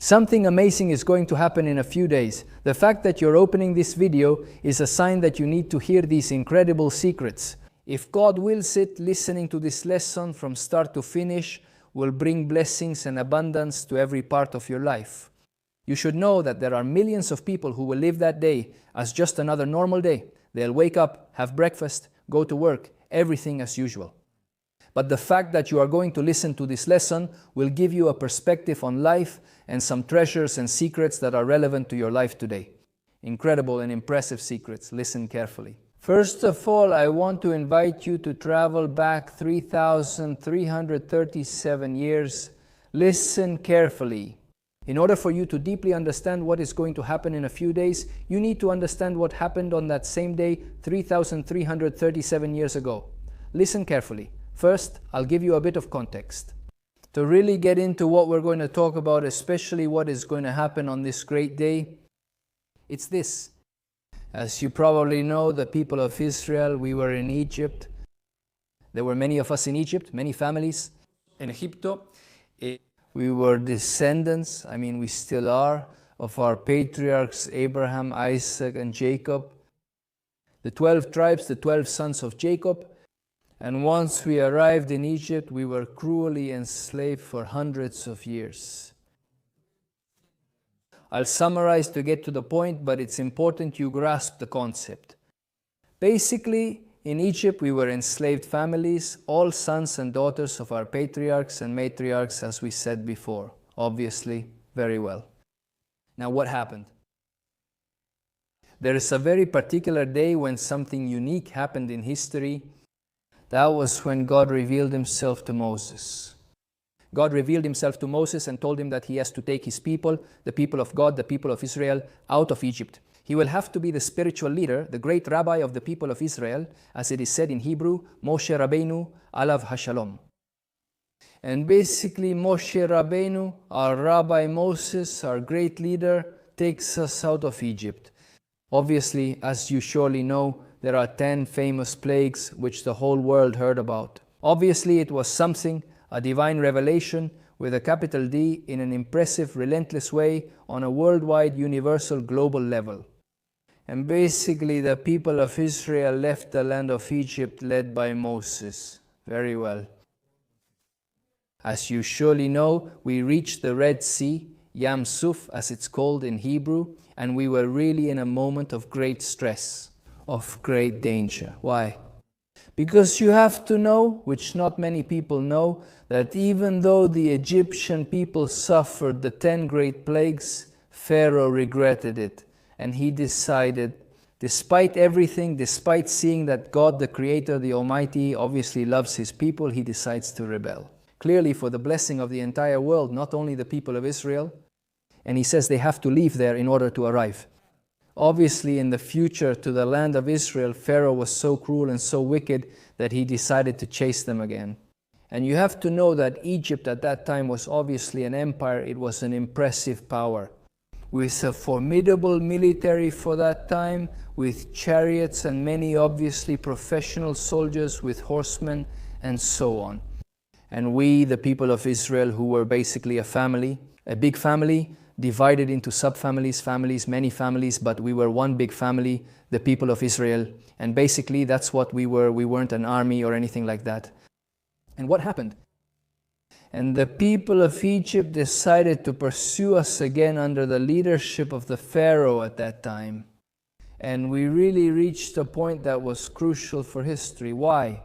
Something amazing is going to happen in a few days. The fact that you're opening this video is a sign that you need to hear these incredible secrets. If God wills it, listening to this lesson from start to finish will bring blessings and abundance to every part of your life. You should know that there are millions of people who will live that day as just another normal day. They'll wake up, have breakfast, go to work, everything as usual. But the fact that you are going to listen to this lesson will give you a perspective on life and some treasures and secrets that are relevant to your life today. Incredible and impressive secrets. Listen carefully. First of all, I want to invite you to travel back 3,337 years. Listen carefully. In order for you to deeply understand what is going to happen in a few days, you need to understand what happened on that same day 3,337 years ago. Listen carefully. First, I'll give you a bit of context. To really get into what we're going to talk about, especially what is going to happen on this great day, it's this. As you probably know, the people of Israel, we were in Egypt. There were many of us in Egypt, many families in Egipto. We were descendants, we still are, of our patriarchs Abraham, Isaac, and Jacob. The 12 tribes, the 12 sons of Jacob. And once we arrived in Egypt, we were cruelly enslaved for hundreds of years. I'll summarize to get to the point, but it's important you grasp the concept. Basically, in Egypt, we were enslaved families, all sons and daughters of our patriarchs and matriarchs, as we said before. Obviously, very well. Now, what happened? There is a very particular day when something unique happened in history. That was when God revealed himself to Moses. God revealed himself to Moses and told him that he has to take his people, the people of God, the people of Israel, out of Egypt. He will have to be the spiritual leader, the great rabbi of the people of Israel, as it is said in Hebrew, Moshe Rabbeinu, Alav Hashalom. And basically, Moshe Rabbeinu, our Rabbi Moses, our great leader, takes us out of Egypt. Obviously, as you surely know, there are 10 famous plagues which the whole world heard about. Obviously, it was something, a divine revelation with a capital D in an impressive, relentless way on a worldwide, universal, global level. And basically, the people of Israel left the land of Egypt led by Moses. Very well. As you surely know, we reached the Red Sea, Yam Suf as it's called in Hebrew, and we were really in a moment of great stress, of great danger. Why? Because you have to know, which not many people know, that even though the Egyptian people suffered the 10 great plagues, Pharaoh regretted it. And he decided, despite everything, despite seeing that God, the Creator, the Almighty, obviously loves his people, he decides to rebel. Clearly for the blessing of the entire world, not only the people of Israel. And he says they have to leave there in order to arrive. Obviously, in the future, to the land of Israel, Pharaoh was so cruel and so wicked that he decided to chase them again. And you have to know that Egypt at that time was obviously an empire. It was an impressive power, with a formidable military for that time, with chariots and many obviously professional soldiers with horsemen and so on. And we, the people of Israel, who were basically a family, a big family, divided into sub-families, families, many families, but we were one big family, the people of Israel. And basically that's what we were. We weren't an army or anything like that. And what happened? And the people of Egypt decided to pursue us again under the leadership of the Pharaoh at that time. And we really reached a point that was crucial for history. Why?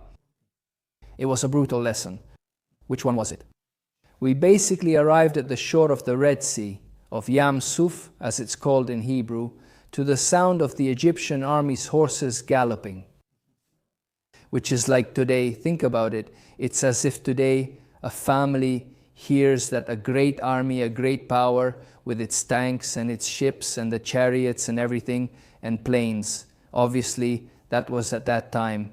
It was a brutal lesson. Which one was it? We basically arrived at the shore of the Red Sea, of Yam Suf, as it's called in Hebrew, to the sound of the Egyptian army's horses galloping. Which is like today, think about it, it's as if today a family hears that a great army, a great power, with its tanks and its ships and the chariots and everything, and planes. Obviously, that was at that time.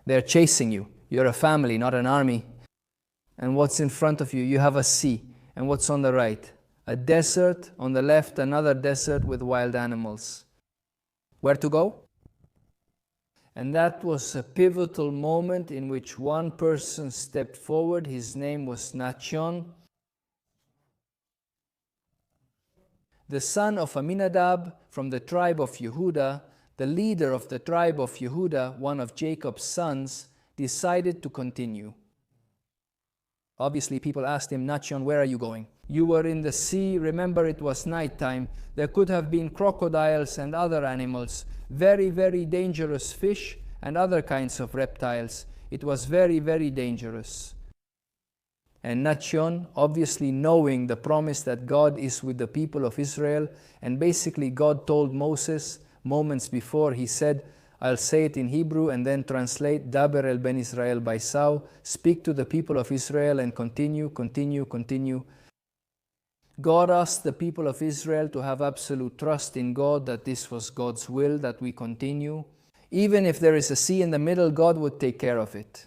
They're chasing you. You're a family, not an army. And what's in front of you? You have a sea. And what's on the right? A desert. On the left, another desert with wild animals. Where to go? And that was a pivotal moment in which one person stepped forward. His name was Nachon. the son of Aminadab from the tribe of Yehuda, the leader of the tribe of Yehuda, one of Jacob's sons, decided to continue. Obviously, people asked him, Nachshon, where are you going? You were in the sea. Remember, it was nighttime. There could have been crocodiles and other animals, very, very dangerous fish and other kinds of reptiles. It was very, very dangerous. And Nachshon, obviously knowing the promise that God is with the people of Israel, and basically God told Moses moments before, he said, I'll say it in Hebrew and then translate, Daber el ben Israel baisau, speak to the people of Israel and continue. God asked the people of Israel to have absolute trust in God, that this was God's will, that we continue. Even if there is a sea in the middle, God would take care of it.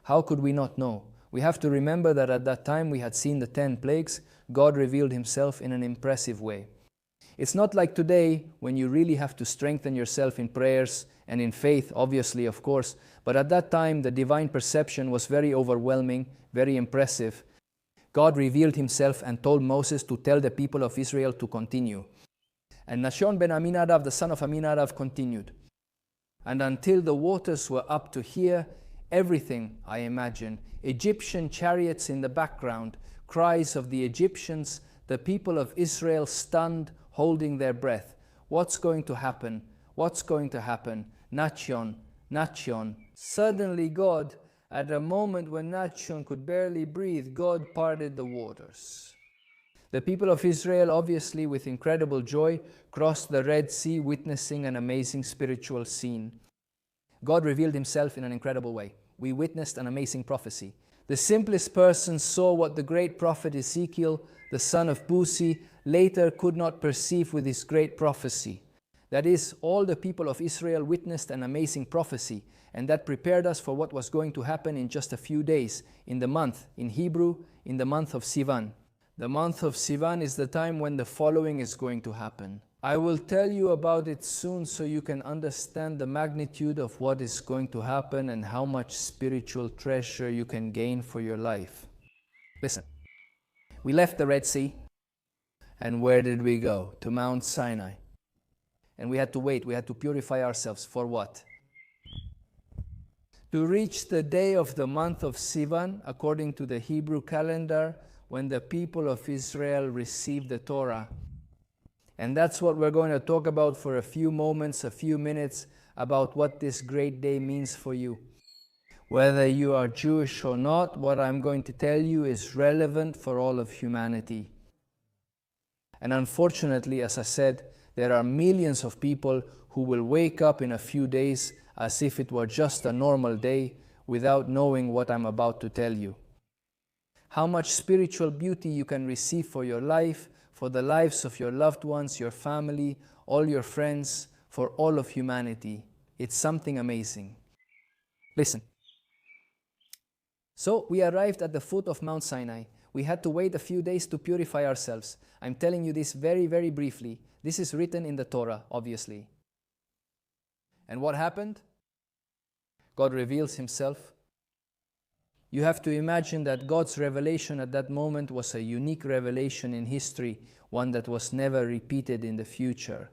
How could we not know? We have to remember that at that time we had seen the 10 plagues. God revealed himself in an impressive way. It's not like today when you really have to strengthen yourself in prayers and in faith, obviously, of course. But at that time, the divine perception was very overwhelming, very impressive. God revealed himself and told Moses to tell the people of Israel to continue. And Nachshon ben Aminadab, the son of Aminadab, continued. And until the waters were up to here, everything, I imagine, Egyptian chariots in the background, cries of the Egyptians, the people of Israel stunned, holding their breath. What's going to happen? What's going to happen? Nachshon, Nachshon. Suddenly God, at a moment when Nachshon could barely breathe, God parted the waters. The people of Israel, obviously with incredible joy, crossed the Red Sea, witnessing an amazing spiritual scene. God revealed himself in an incredible way. We witnessed an amazing prophecy. The simplest person saw what the great prophet Ezekiel, the son of Buzi, later could not perceive with his great prophecy. That is, all the people of Israel witnessed an amazing prophecy, and that prepared us for what was going to happen in just a few days, in the month, in Hebrew, in the month of Sivan. The month of Sivan is the time when the following is going to happen. I will tell you about it soon so you can understand the magnitude of what is going to happen and how much spiritual treasure you can gain for your life. Listen, we left the Red Sea, and where did we go? To Mount Sinai. And we had to wait, we had to purify ourselves. For what? To reach the day of the month of Sivan, according to the Hebrew calendar, when the people of Israel received the Torah. And that's what we're going to talk about for a few moments, a few minutes, about what this great day means for you. Whether you are Jewish or not, what I'm going to tell you is relevant for all of humanity. And unfortunately, as I said, there are millions of people who will wake up in a few days as if it were just a normal day without knowing what I'm about to tell you. How much spiritual beauty you can receive for your life, for the lives of your loved ones, your family, all your friends, for all of humanity. It's something amazing. Listen. So we arrived at the foot of Mount Sinai. We had to wait a few days to purify ourselves. I'm telling you this very, very briefly. This is written in the Torah, obviously. And what happened? God reveals himself. You have to imagine that God's revelation at that moment was a unique revelation in history, one that was never repeated in the future.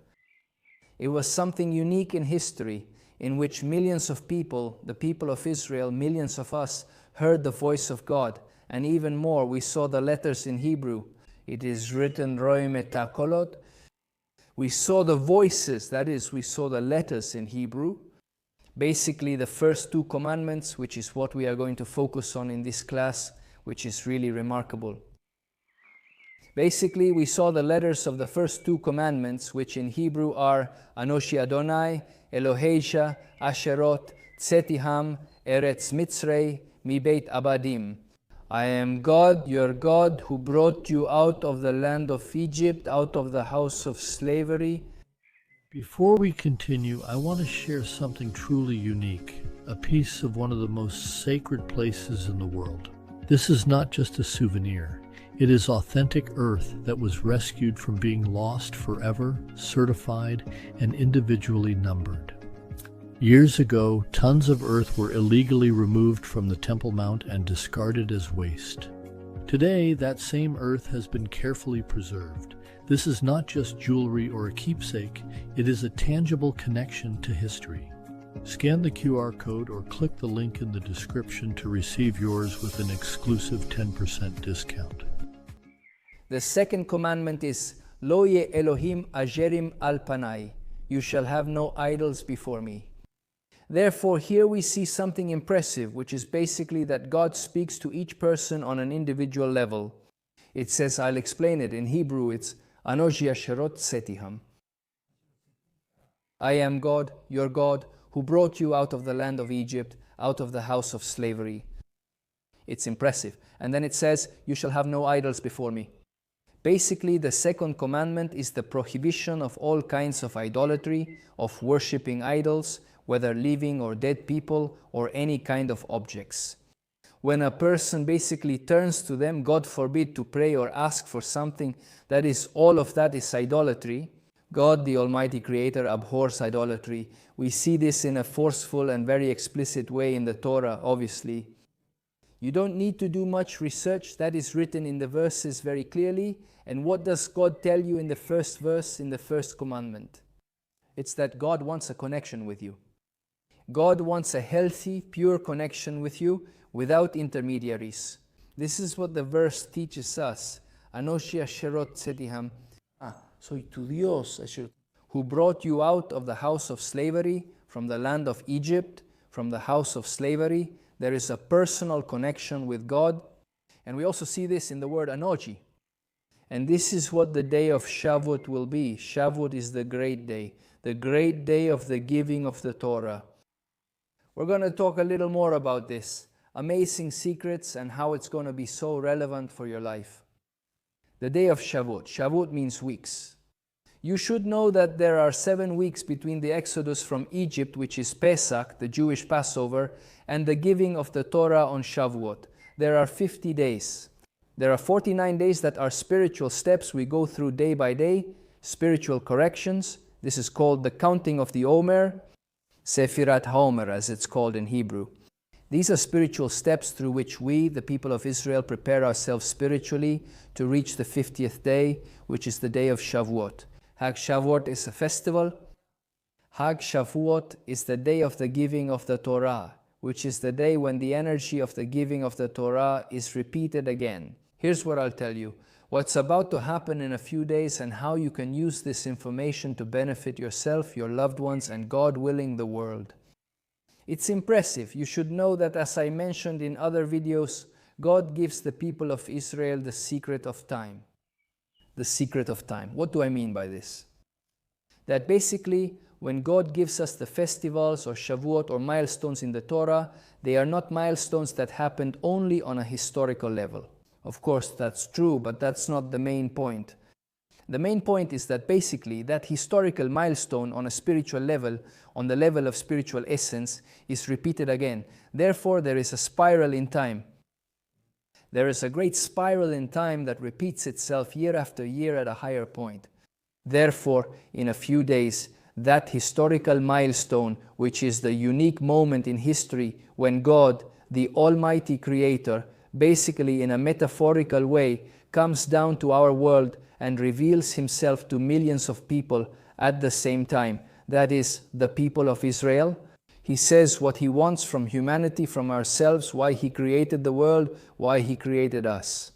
It was something unique in history, in which millions of people, the people of Israel, millions of us, heard the voice of God. And even more, we saw the letters in Hebrew. It is written, Roim et hakolot. We saw the voices, that is, we saw the letters in Hebrew. Basically, the first 2 commandments, which is what we are going to focus on in this class, which is really remarkable. Basically, we saw the letters of the first 2 commandments, which in Hebrew are Anoshi Adonai, Eloheisha, Asherot, Tzetiham, Eretz Mitzrei, Mibeit Abadim. I am God, your God, who brought you out of the land of Egypt, out of the house of slavery. Before we continue, I want to share something truly unique, a piece of one of the most sacred places in the world. This is not just a souvenir. It is authentic earth that was rescued from being lost forever, certified, and individually numbered. Years ago, tons of earth were illegally removed from the Temple Mount and discarded as waste. Today, that same earth has been carefully preserved. This is not just jewelry or a keepsake, it is a tangible connection to history. Scan the QR code or click the link in the description to receive yours with an exclusive 10% discount. The second commandment is, Lo ye Elohim ajerim al panai. You shall have no idols before me. Therefore, here we see something impressive, which is basically that God speaks to each person on an individual level. It says, I'll explain it. In Hebrew, it's Anoji asherot setiham. I am God, your God, who brought you out of the land of Egypt, out of the house of slavery. It's impressive. And then it says, you shall have no idols before me. Basically, the second commandment is the prohibition of all kinds of idolatry, of worshipping idols, whether living or dead people, or any kind of objects. When a person basically turns to them, God forbid, to pray or ask for something, that is, all of that is idolatry. God, the Almighty Creator, abhors idolatry. We see this in a forceful and very explicit way in the Torah, obviously. You don't need to do much research. That is written in the verses very clearly. And what does God tell you in the first verse, in the first commandment? It's that God wants a connection with you. God wants a healthy, pure connection with you without intermediaries. This is what the verse teaches us. Anoshi asherot setiham. Soy tu Dios, who brought you out of the house of slavery, from the land of Egypt, from the house of slavery. There is a personal connection with God. And we also see this in the word Anochi. And this is what the day of Shavuot will be. Shavuot is the great day of the giving of the Torah. We're going to talk a little more about this. Amazing secrets and how it's going to be so relevant for your life. The day of Shavuot. Shavuot means weeks. You should know that there are 7 weeks between the Exodus from Egypt, which is Pesach, the Jewish Passover, and the giving of the Torah on Shavuot. There are 50 days. There are 49 days that are spiritual steps we go through day by day, spiritual corrections. This is called the counting of the Omer, Sefirat HaOmer, as it's called in Hebrew. These are spiritual steps through which we, the people of Israel, prepare ourselves spiritually to reach the 50th day, which is the day of Shavuot. Hag Shavuot is a festival. Hag Shavuot is the day of the giving of the Torah, which is the day when the energy of the giving of the Torah is repeated again. Here's what I'll tell you. What's about to happen in a few days and how you can use this information to benefit yourself, your loved ones, and God willing, the world. It's impressive. You should know that, as I mentioned in other videos, God gives the people of Israel the secret of time. The secret of time. What do I mean by this? That basically, when God gives us the festivals or Shavuot or milestones in the Torah, they are not milestones that happened only on a historical level. Of course, that's true, but that's not the main point. The main point is that basically that historical milestone on a spiritual level, on the level of spiritual essence, is repeated again. Therefore, there is a spiral in time. There is a great spiral in time that repeats itself year after year at a higher point. Therefore, in a few days, that historical milestone, which is the unique moment in history when God, the Almighty Creator, basically in a metaphorical way, comes down to our world and reveals Himself to millions of people at the same time. That is, the people of Israel. He says what He wants from humanity, from ourselves, why He created the world, why He created us.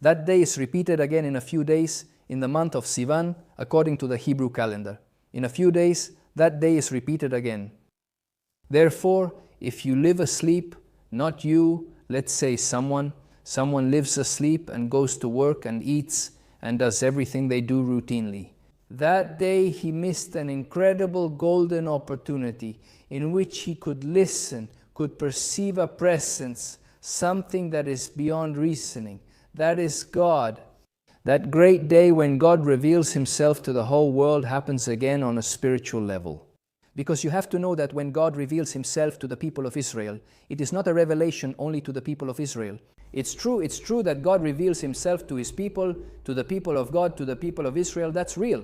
That day is repeated again in a few days in the month of Sivan, according to the Hebrew calendar. In a few days, that day is repeated again. Therefore, if you live asleep, not you, let's say someone lives asleep and goes to work and eats and does everything they do routinely. That day he missed an incredible golden opportunity in which he could listen, could perceive a presence, something that is beyond reasoning. That is God. That great day when God reveals Himself to the whole world happens again on a spiritual level. Because you have to know that when God reveals Himself to the people of Israel, it is not a revelation only to the people of Israel. It's true that God reveals Himself to His people, to the people of God, to the people of Israel. That's real.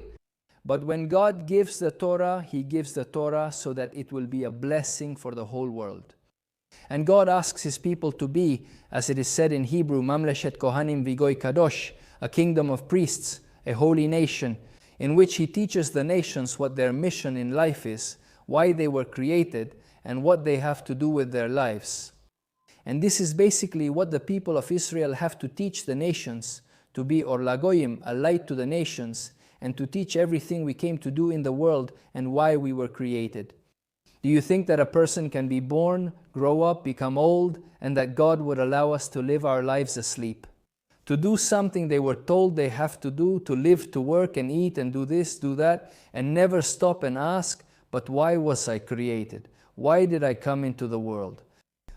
But when God gives the Torah, He gives the Torah so that it will be a blessing for the whole world. And God asks His people to be, as it is said in Hebrew, Mamleshet Kohanim Vigoy Kadosh, a kingdom of priests, a holy nation, in which He teaches the nations what their mission in life is, why they were created, and what they have to do with their lives. And this is basically what the people of Israel have to teach the nations, to be Or Lagoyim, a light to the nations, and to teach everything we came to do in the world and why we were created. Do you think that a person can be born, grow up, become old, and that God would allow us to live our lives asleep? To do something they were told they have to do, to live, to work and eat and do this, do that, and never stop and ask, but why was I created? Why did I come into the world?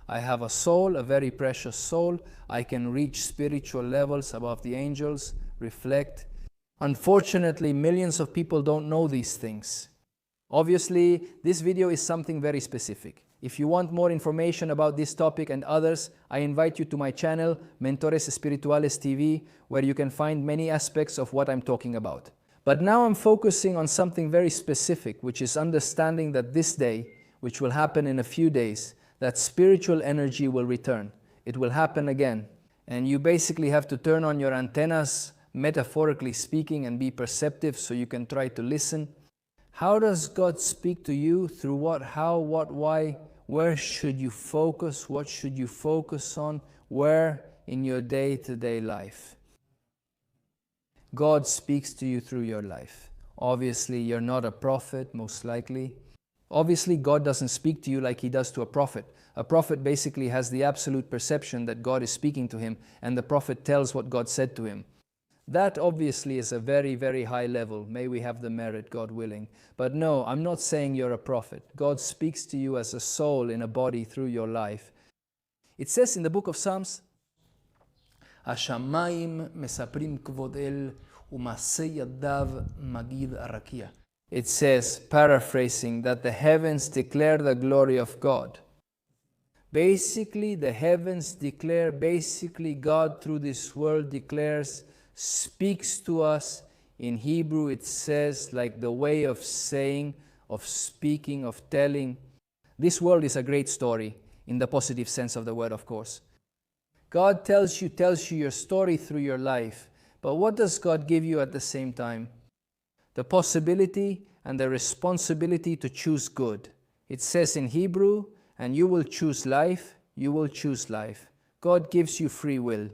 I have a soul, a very precious soul. I can reach spiritual levels above the angels, reflect. Unfortunately, millions of people don't know these things. Obviously, this video is something very specific. If you want more information about this topic and others, I invite you to my channel, Mentores Espirituales TV, where you can find many aspects of what I'm talking about. But now I'm focusing on something very specific, which is understanding that this day, which will happen in a few days, that spiritual energy will return. It will happen again. And you basically have to turn on your antennas, metaphorically speaking, and be perceptive so you can try to listen. How does God speak to you? Through what, how, what, why? Where should you focus? What should you focus on? Where in your day-to-day life? God speaks to you through your life. Obviously, you're not a prophet, most likely. Obviously, God doesn't speak to you like He does to a prophet. A prophet basically has the absolute perception that God is speaking to him, and the prophet tells what God said to him. That obviously is a very, very high level. May we have the merit, God willing. But no, I'm not saying you're a prophet. God speaks to you as a soul in a body through your life. It says in the book of Psalms, Hashamayim mesaprim kvod el umasei yadav magid arakia. It says, paraphrasing, that the heavens declare the glory of God. Basically, the heavens declare, basically God through this world declares, speaks to us. In Hebrew it says, like the way of saying, of speaking, of telling. This world is a great story, in the positive sense of the word, of course. God tells you your story through your life. But what does God give you at the same time? The possibility and the responsibility to choose good. It says in Hebrew, and you will choose life, you will choose life. God gives you free will.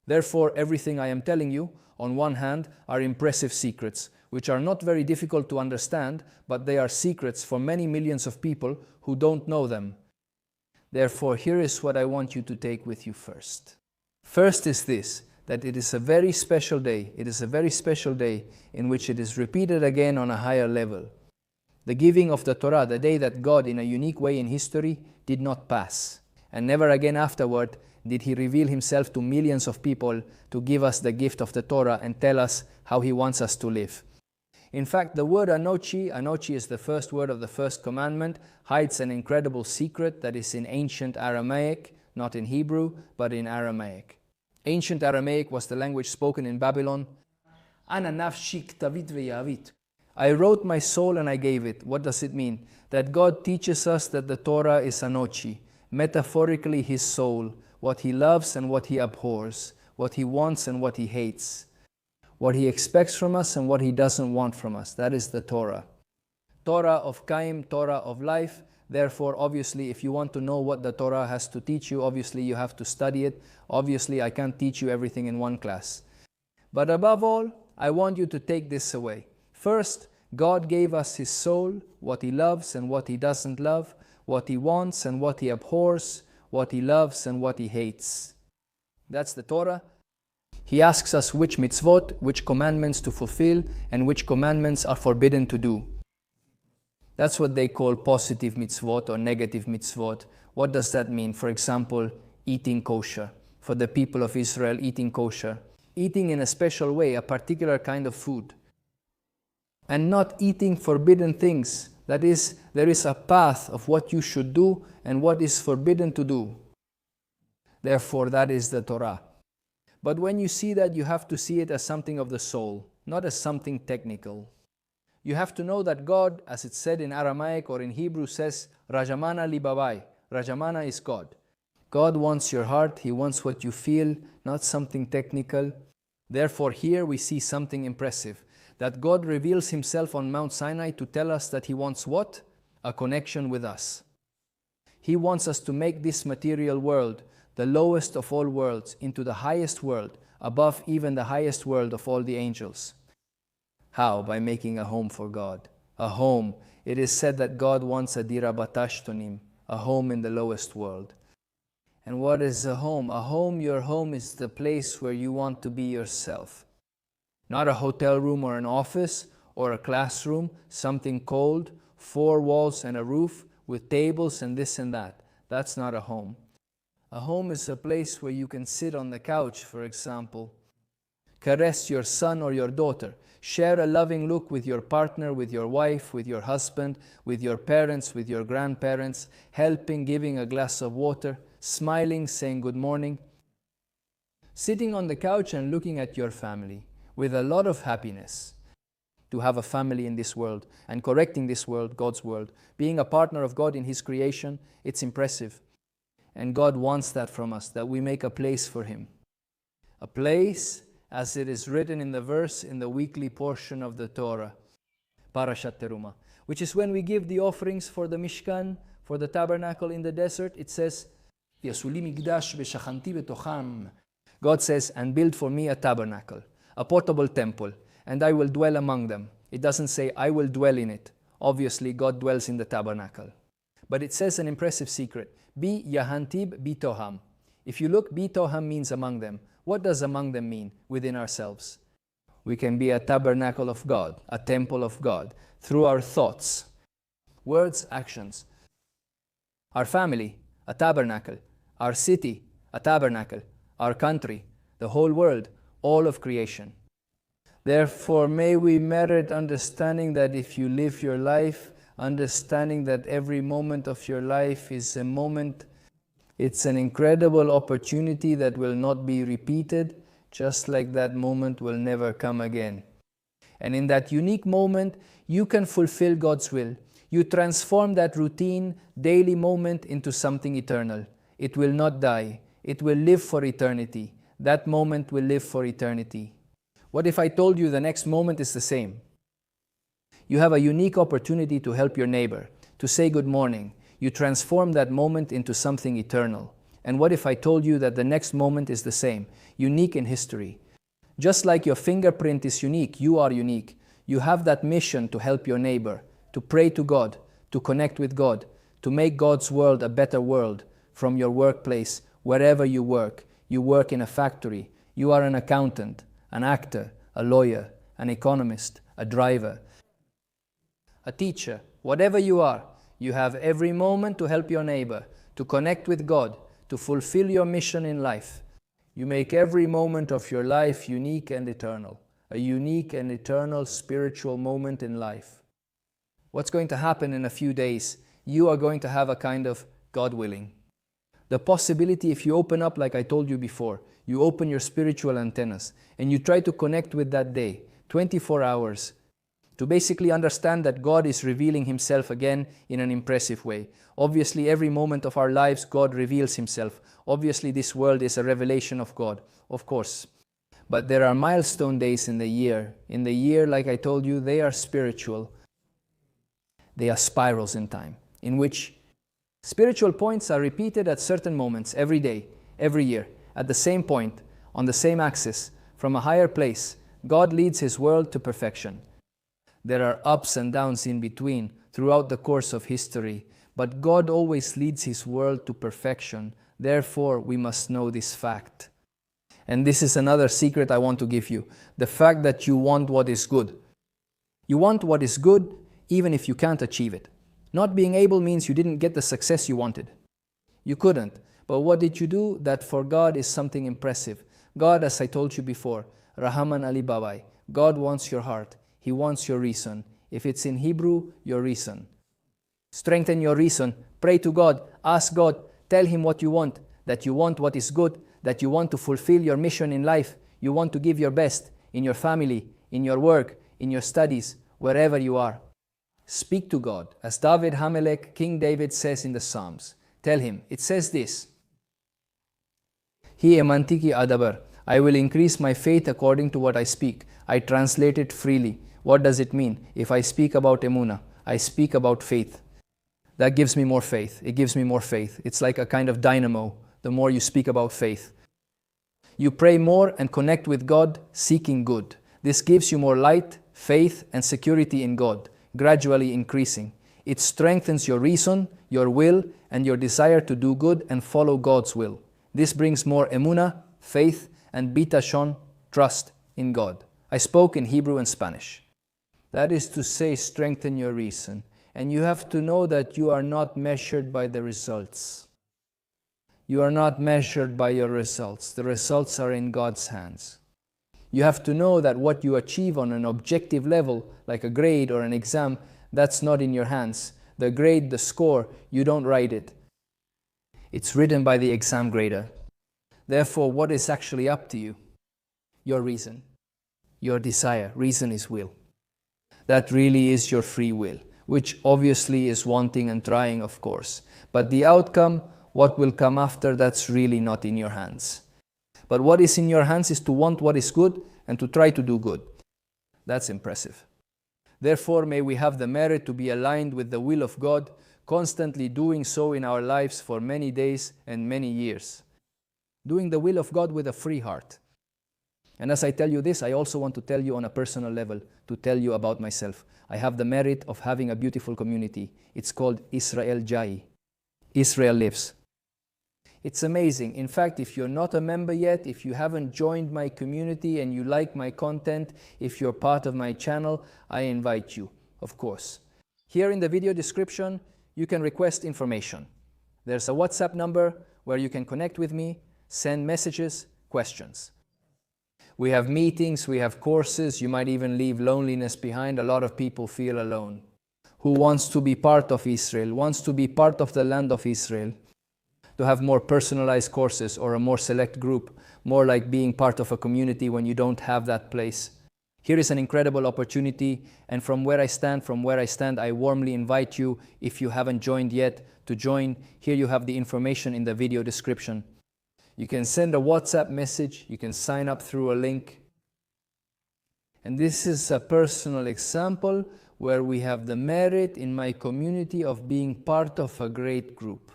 Therefore, everything I am telling you, on one hand, are impressive secrets, which are not very difficult to understand, but they are secrets for many millions of people who don't know them. Therefore, here is what I want you to take with you first. First is this, that it is a very special day. It is a very special day in which it is repeated again on a higher level. The giving of the Torah, the day that God, in a unique way in history, did not pass. And never again afterward did He reveal Himself to millions of people to give us the gift of the Torah and tell us how He wants us to live. In fact, the word Anochi is the first word of the first commandment, hides an incredible secret that is in ancient Aramaic, not in Hebrew, but in Aramaic. Ancient Aramaic was the language spoken in Babylon. Ana nafshi ktavit veyavit. I wrote my soul and I gave it. What does it mean? That God teaches us that the Torah is Anochi, metaphorically His soul, what He loves and what He abhors, what He wants and what He hates, what He expects from us and what He doesn't want from us. That is the Torah. Torah of Kaim, Torah of life. Therefore, obviously, if you want to know what the Torah has to teach you, obviously you have to study it. Obviously, I can't teach you everything in one class. But above all, I want you to take this away. First, God gave us His soul, what He loves and what He doesn't love, what He wants and what He abhors, what He loves and what He hates. That's the Torah. He asks us which mitzvot, which commandments to fulfill, and which commandments are forbidden to do. That's what they call positive mitzvot or negative mitzvot. What does that mean? For example, eating kosher. For the people of Israel, eating kosher. Eating in a special way, a particular kind of food. And not eating forbidden things. That is, there is a path of what you should do and what is forbidden to do. Therefore, that is the Torah. But when you see that, you have to see it as something of the soul, not as something technical. You have to know that God, as it's said in Aramaic or in Hebrew, says, Rajamana li babai. Rajamana is God. God wants your heart. He wants what you feel, not something technical. Therefore, here we see something impressive, that God reveals himself on Mount Sinai to tell us that he wants what? A connection with us. He wants us to make this material world, the lowest of all worlds, into the highest world, above even the highest world of all the angels. How? By making a home for God. A home. It is said that God wants a dira batashtonim, a home in the lowest world. And what is a home? A home, your home is the place where you want to be yourself. Not a hotel room or an office or a classroom, something cold, 4 walls and a roof with tables and this and that. That's not a home. A home is a place where you can sit on the couch, for example, caress your son or your daughter, share a loving look with your partner, with your wife, with your husband, with your parents, with your grandparents, helping, giving a glass of water, smiling, saying good morning, sitting on the couch and looking at your family with a lot of happiness. To have a family in this world and correcting this world, God's world, being a partner of God in his creation, it's impressive. And God wants that from us, that we make a place for him. A place, as it is written in the verse in the weekly portion of the Torah, Parashat Teruma, which is when we give the offerings for the Mishkan, for the tabernacle in the desert. It says, God says, and build for me a tabernacle, a portable temple, and I will dwell among them. It doesn't say, I will dwell in it. Obviously, God dwells in the tabernacle. But it says an impressive secret. Bi Yahantib Bitoham. If you look, Bitoham means among them. What does among them mean? Within ourselves. We can be a tabernacle of God, a temple of God, through our thoughts, words, actions. Our family, a tabernacle. Our city, a tabernacle. Our country, the whole world, all of creation. Therefore, may we merit understanding that if you live your life, understanding that every moment of your life is a moment, it's an incredible opportunity that will not be repeated, just like that moment will never come again. And in that unique moment, you can fulfill God's will. You transform that routine, daily moment into something eternal. It will not die. It will live for eternity. That moment will live for eternity. What if I told you the next moment is the same? You have a unique opportunity to help your neighbor, to say good morning. You transform that moment into something eternal. And what if I told you that the next moment is the same, unique in history? Just like your fingerprint is unique, you are unique. You have that mission to help your neighbor, to pray to God, to connect with God, to make God's world a better world. From your workplace, wherever you work in a factory, you are an accountant, an actor, a lawyer, an economist, a driver, a teacher, whatever you are, you have every moment to help your neighbor, to connect with God, to fulfill your mission in life. You make every moment of your life unique and eternal, a unique and eternal spiritual moment in life. What's going to happen in a few days? You are going to have a kind of God willing. The possibility, if you open up, like I told you before, you open your spiritual antennas and you try to connect with that day, 24 hours, to basically understand that God is revealing himself again in an impressive way. Obviously, every moment of our lives, God reveals himself. Obviously, this world is a revelation of God, of course. But there are milestone days in the year. In the year, like I told you, they are spiritual. They are spirals in time, in which spiritual points are repeated at certain moments every day, every year, at the same point, on the same axis, from a higher place. God leads his world to perfection. There are ups and downs in between throughout the course of history, but God always leads his world to perfection. Therefore, we must know this fact. And this is another secret I want to give you. The fact that you want what is good. You want what is good even if you can't achieve it. Not being able means you didn't get the success you wanted. You couldn't. But what did you do? That for God is something impressive. God, as I told you before, Rahaman Ali Babai, God wants your heart. He wants your reason. If it's in Hebrew, your reason. Strengthen your reason. Pray to God. Ask God. Tell him what you want. That you want what is good. That you want to fulfill your mission in life. You want to give your best in your family, in your work, in your studies, wherever you are. Speak to God. As David Hamelech, King David says in the Psalms, Tell him. It says this. Hi emantiki adabar. I will increase my faith according to what I speak. I translate it freely. What does it mean? If I speak about emunah, I speak about faith. That gives me more faith. It gives me more faith. It's like a kind of dynamo, the more you speak about faith. You pray more and connect with God, seeking good. This gives you more light, faith, and security in God, gradually increasing. It strengthens your reason, your will, and your desire to do good and follow God's will. This brings more emunah, faith, and bitashon, trust in God. I spoke in Hebrew and Spanish. That is to say, strengthen your reason. And you have to know that you are not measured by the results. You are not measured by your results. The results are in God's hands. You have to know that what you achieve on an objective level, like a grade or an exam, that's not in your hands. The grade, the score, you don't write it. It's written by the exam grader. Therefore, what is actually up to you? Your reason, your desire. Reason is will. That really is your free will, which obviously is wanting and trying, of course. But the outcome, what will come after, that's really not in your hands. But what is in your hands is to want what is good and to try to do good. That's impressive. Therefore, may we have the merit to be aligned with the will of God, constantly doing so in our lives for many days and many years. Doing the will of God with a free heart. And as I tell you this, I also want to tell you on a personal level, to tell you about myself. I have the merit of having a beautiful community. It's called Israel Jai. Israel lives. It's amazing. In fact, if you're not a member yet, if you haven't joined my community and you like my content, if you're part of my channel, I invite you, of course. Here in the video description, you can request information. There's a WhatsApp number where you can connect with me, send messages, questions. We have meetings, we have courses, you might even leave loneliness behind. A lot of people feel alone. Who wants to be part of Israel, wants to be part of the land of Israel, to have more personalized courses or a more select group, more like being part of a community when you don't have that place. Here is an incredible opportunity, and from where I stand, I warmly invite you, if you haven't joined yet, to join. Here you have the information in the video description. You can send a WhatsApp message, you can sign up through a link. And this is a personal example where we have the merit in my community of being part of a great group.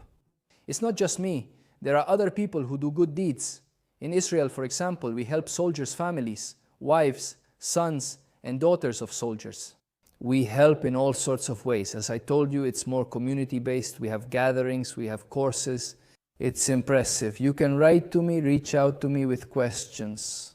It's not just me. There are other people who do good deeds. In Israel, for example, we help soldiers' families, wives, sons, and daughters of soldiers. We help in all sorts of ways. As I told you, it's more community-based. We have gatherings, we have courses. It's impressive. You can write to me, reach out to me with questions.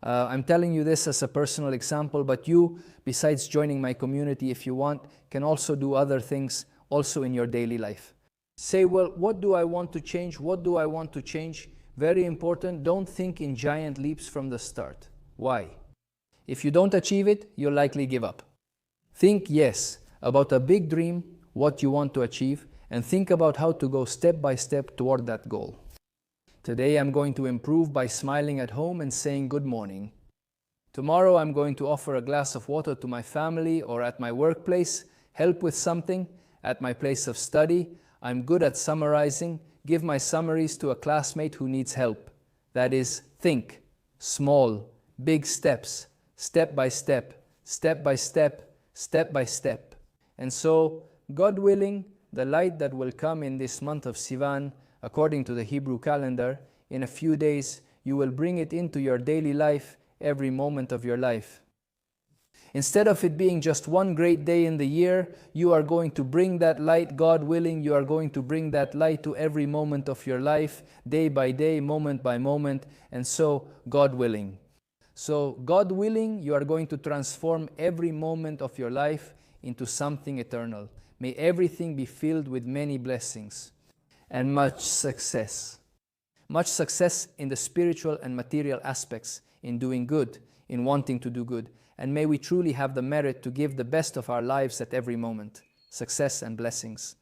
I'm telling you this as a personal example, but you, besides joining my community if you want, can also do other things also in your daily life. Say, well, what do I want to change? What do I want to change? Very important, don't think in giant leaps from the start. Why? If you don't achieve it, you'll likely give up. Think, yes, about a big dream, what you want to achieve, and think about how to go step by step toward that goal. Today I'm going to improve by smiling at home and saying good morning. Tomorrow I'm going to offer a glass of water to my family or at my workplace, help with something, at my place of study. I'm good at summarizing, give my summaries to a classmate who needs help. That is, think, small, big steps, step by step, step by step, step by step. And so, God willing, the light that will come in this month of Sivan, according to the Hebrew calendar, in a few days, you will bring it into your daily life, every moment of your life. Instead of it being just one great day in the year, you are going to bring that light, God willing, you are going to bring that light to every moment of your life, day by day, moment by moment, and so, God willing. So, God willing, you are going to transform every moment of your life into something eternal. May everything be filled with many blessings and much success. Much success in the spiritual and material aspects, in doing good, in wanting to do good. And may we truly have the merit to give the best of our lives at every moment. Success and blessings.